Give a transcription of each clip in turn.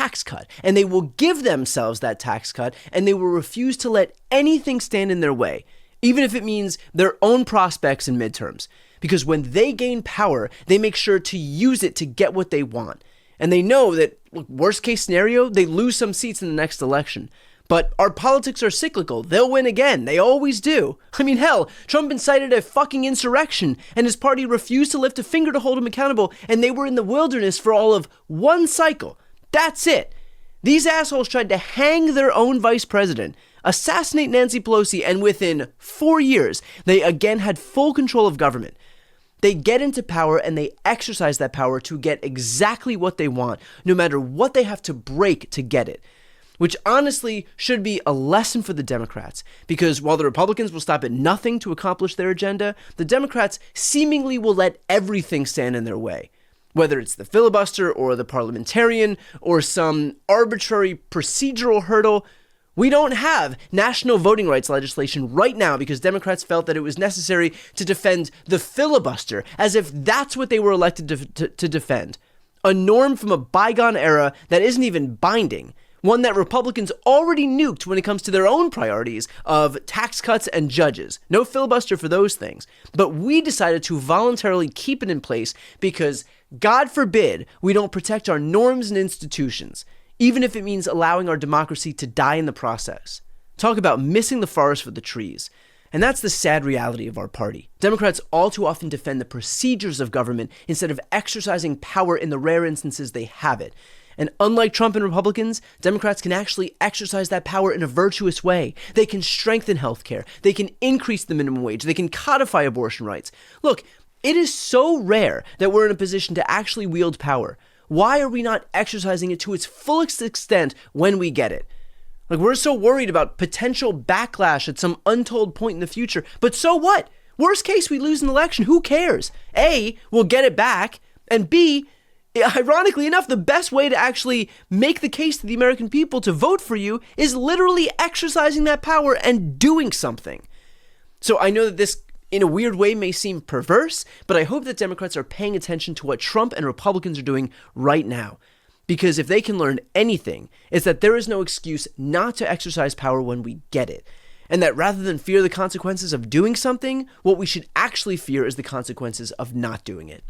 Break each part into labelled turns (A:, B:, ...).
A: tax cut, and they will give themselves that tax cut, and they will refuse to let anything stand in their way, even if it means their own prospects in midterms. Because when they gain power, they make sure to use it to get what they want. And they know that, look, worst case scenario, they lose some seats in the next election. But our politics are cyclical. They'll win again. They always do. I mean, hell, Trump incited a fucking insurrection, and his party refused to lift a finger to hold him accountable, and they were in the wilderness for all of one cycle. That's it. These assholes tried to hang their own vice president, assassinate Nancy Pelosi, and within 4 years, they again had full control of government. They get into power and they exercise that power to get exactly what they want, no matter what they have to break to get it. Which honestly should be a lesson for the Democrats, because while the Republicans will stop at nothing to accomplish their agenda, the Democrats seemingly will let everything stand in their way. Whether it's the filibuster or the parliamentarian or some arbitrary procedural hurdle, we don't have national voting rights legislation right now because Democrats felt that it was necessary to defend the filibuster, as if that's what they were elected to defend. A norm from a bygone era that isn't even binding. One that Republicans already nuked when it comes to their own priorities of tax cuts and judges. No filibuster for those things. But we decided to voluntarily keep it in place because, God forbid, we don't protect our norms and institutions, even if it means allowing our democracy to die in the process. Talk about missing the forest for the trees. And that's the sad reality of our party. Democrats all too often defend the procedures of government instead of exercising power in the rare instances they have it. And unlike Trump and Republicans, Democrats can actually exercise that power in a virtuous way. They can strengthen healthcare. They can increase the minimum wage. They can codify abortion rights. Look, it is so rare that we're in a position to actually wield power. Why are we not exercising it to its fullest extent when we get it? Like, we're so worried about potential backlash at some untold point in the future. But so what? Worst case, we lose an election. Who cares? A, we'll get it back. And B, ironically enough, the best way to actually make the case to the American people to vote for you is literally exercising that power and doing something. So I know that this, in a weird way, may seem perverse, but I hope that Democrats are paying attention to what Trump and Republicans are doing right now. Because if they can learn anything, it's that there is no excuse not to exercise power when we get it. And that rather than fear the consequences of doing something, what we should actually fear is the consequences of not doing it.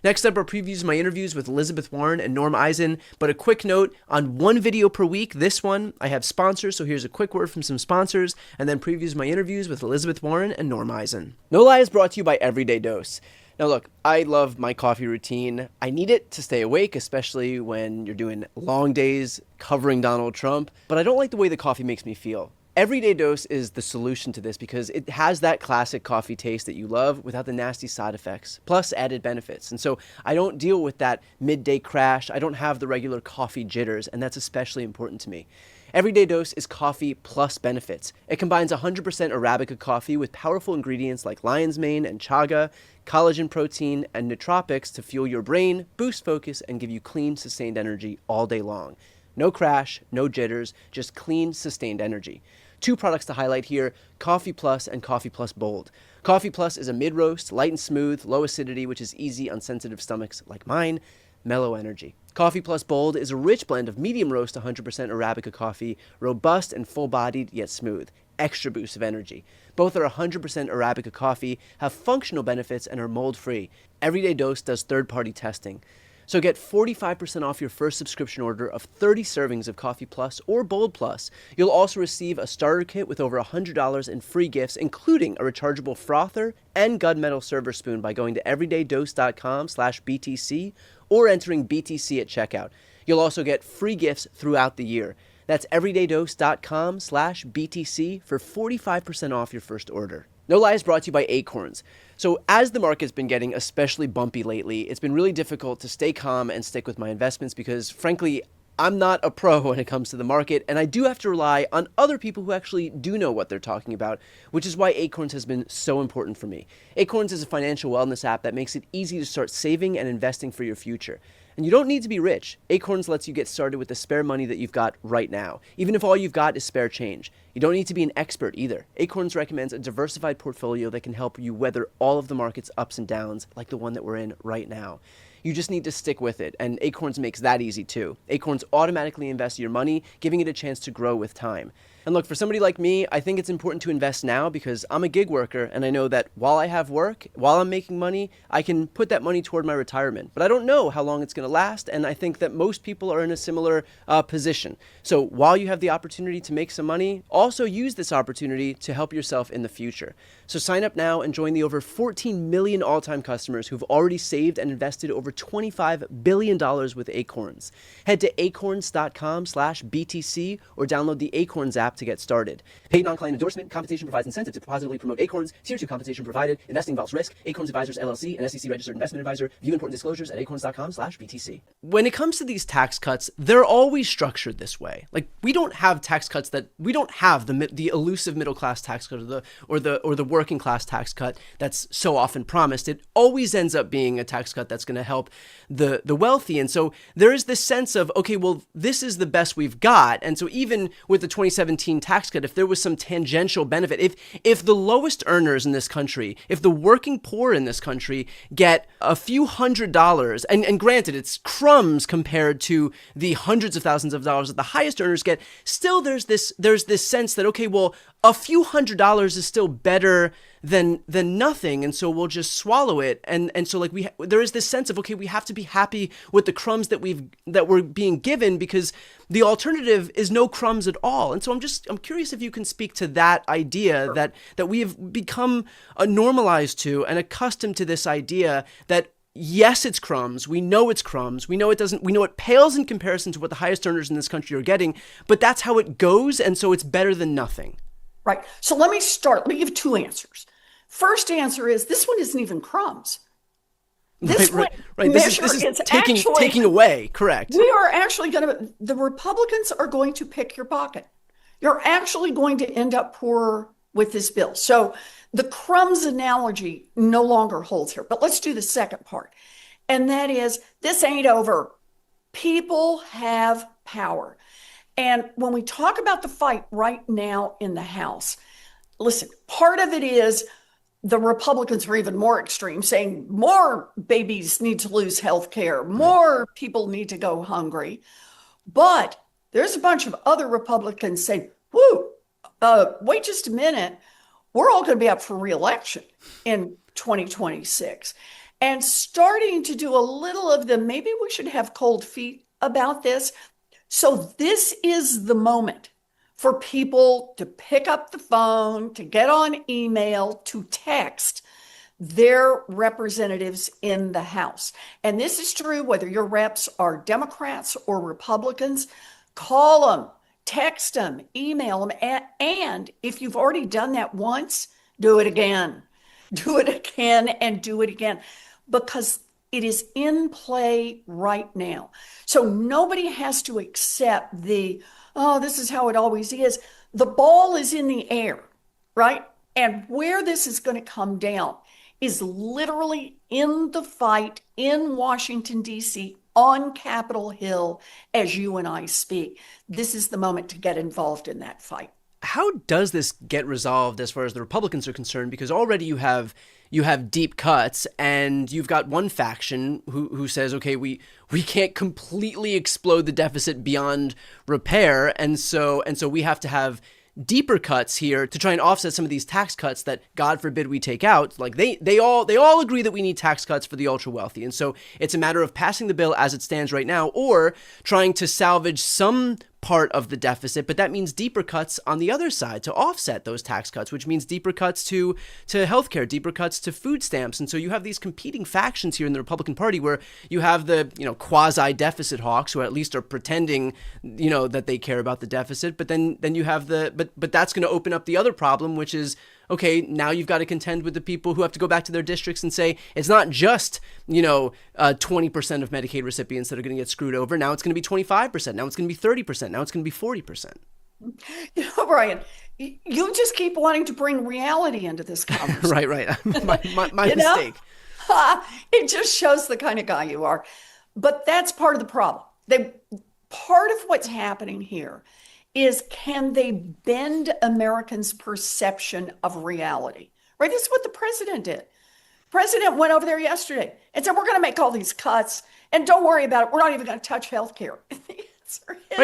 A: Next up are previews of my interviews with Elizabeth Warren and Norm Eisen, but a quick note, on one video per week, this one, I have sponsors, so here's a quick word from some sponsors, and then previews of my interviews with Elizabeth Warren and Norm Eisen. No Lie is brought to you by Everyday Dose. Now look, I love my coffee routine. I need it to stay awake, especially when you're doing long days covering Donald Trump, but I don't like the way the coffee makes me feel. Everyday Dose is the solution to this because it has that classic coffee taste that you love without the nasty side effects, plus added benefits. And so I don't deal with that midday crash. I don't have the regular coffee jitters, and that's especially important to me. Everyday Dose is coffee plus benefits. It combines 100% Arabica coffee with powerful ingredients like lion's mane and chaga, collagen protein, and nootropics to fuel your brain, boost focus, and give you clean, sustained energy all day long. No crash, no jitters, just clean, sustained energy. Two products to highlight here, Coffee Plus and Coffee Plus Bold. Coffee Plus is a mid-roast, light and smooth, low acidity, which is easy on sensitive stomachs like mine, mellow energy. Coffee Plus Bold is a rich blend of medium roast 100% Arabica coffee, robust and full-bodied yet smooth, extra boost of energy. Both are 100% Arabica coffee, have functional benefits, and are mold-free. Everyday Dose does third-party testing. So get 45% off your first subscription order of 30 servings of Coffee Plus or Bold Plus. You'll also receive a starter kit with over $100 in free gifts, including a rechargeable frother and gunmetal server spoon by going to everydaydose.com/BTC or entering BTC at checkout. You'll also get free gifts throughout the year. That's everydaydose.com/BTC for 45% off your first order. No Lie is brought to you by Acorns. So as the market's been getting especially bumpy lately, it's been really difficult to stay calm and stick with my investments because, frankly, I'm not a pro when it comes to the market, and I do have to rely on other people who actually do know what they're talking about, which is why Acorns has been so important for me. Acorns is a financial wellness app that makes it easy to start saving and investing for your future. And you don't need to be rich. Acorns lets you get started with the spare money that you've got right now, even if all you've got is spare change. You don't need to be an expert either. Acorns recommends a diversified portfolio that can help you weather all of the market's ups and downs, like the one that we're in right now. You just need to stick with it. And Acorns makes that easy too. Acorns automatically invests your money, giving it a chance to grow with time. And look, for somebody like me, I think it's important to invest now because I'm a gig worker and I know that while I have work, while I'm making money, I can put that money toward my retirement. But I don't know how long it's going to last, and I think that most people are in a similar position. So while you have the opportunity to make some money, also use this opportunity to help yourself in the future. So sign up now and join the over 14 million all-time customers who've already saved and invested over $25 billion with Acorns. Head to acorns.com/BTC or download the Acorns app to get started. Paid non-client endorsement. Compensation provides incentive to positively promote Acorns. Tier 2 compensation provided. Investing involves risk. Acorns Advisors LLC, an SEC registered investment advisor. View important disclosures at acorns.com/BTC. When it comes to these tax cuts, they're always structured this way. Like, we don't have tax cuts we don't have the elusive middle class tax cut or the working class tax cut that's so often promised. It always ends up being a tax cut that's going to help the wealthy. And so there is this sense of, okay, well, this is the best we've got. And so even with the 2017 tax cut, if there was some tangential benefit, if the lowest earners in this country, if the working poor in this country get a few $100s, and granted, it's crumbs compared to the hundreds of thousands of dollars that the highest earners get, still there's this sense that, okay, well, a few $100s is still better than nothing, and so we'll just swallow it. And so like there is this sense of, okay, we have to be happy with the crumbs that we're being given, because the alternative is no crumbs at all. And so I'm curious if you can speak to that idea. Sure. that we have become normalized to and accustomed to this idea that yes, it's crumbs. We know it's crumbs. We know it pales in comparison to what the highest earners in this country are getting, but that's how it goes, and so it's better than nothing.
B: Right. So let me give two answers. First answer is this one isn't even crumbs.
A: This is taking away. Correct.
B: We are actually the Republicans are going to pick your pocket. You're actually going to end up poorer with this bill. So the crumbs analogy no longer holds here. But let's do the second part. And that is, this ain't over. People have power. And when we talk about the fight right now in the House, listen, part of it is the Republicans are even more extreme, saying more babies need to lose health care, more people need to go hungry. But there's a bunch of other Republicans saying, wait just a minute, we're all going to be up for re-election in 2026. And starting to do a little of the, maybe we should have cold feet about this. So this is the moment for people to pick up the phone, to get on email, to text their representatives in the House. And this is true whether your reps are Democrats or Republicans. Call them, text them, email them. And if you've already done that once, do it again. Do it again and do it again. Because it is in play right now. So nobody has to accept this is how it always is. The ball is in the air, right? And where this is going to come down is literally in the fight in Washington, D.C., on Capitol Hill, as you and I speak. This is the moment to get involved in that fight.
A: How does this get resolved as far as the Republicans are concerned? Because already you have deep cuts, and you've got one faction who says, okay, we can't completely explode the deficit beyond repair, and so we have to have deeper cuts here to try and offset some of these tax cuts that, God forbid, we take out. Like they all agree that we need tax cuts for the ultra wealthy, and so it's a matter of passing the bill as it stands right now, or trying to salvage some part of the deficit, but that means deeper cuts on the other side to offset those tax cuts, which means deeper cuts to healthcare, deeper cuts to food stamps. And so you have these competing factions here in the Republican Party, where you have the quasi deficit hawks, who at least are pretending that they care about the deficit, but then you have but that's going to open up the other problem, which is, okay, now you've got to contend with the people who have to go back to their districts and say, it's not just, 20% of Medicaid recipients that are going to get screwed over. Now it's going to be 25%. Now it's going to be 30%. Now it's going to be 40%.
B: Brian, you just keep wanting to bring reality into this conversation.
A: Right. My mistake.
B: It just shows the kind of guy you are. But that's part of the problem. Part of what's happening here is, can they bend Americans' perception of reality? Right? This is what the president did. President went over there yesterday and said, we're going to make all these cuts and don't worry about it. We're not even going to touch health care. The answer is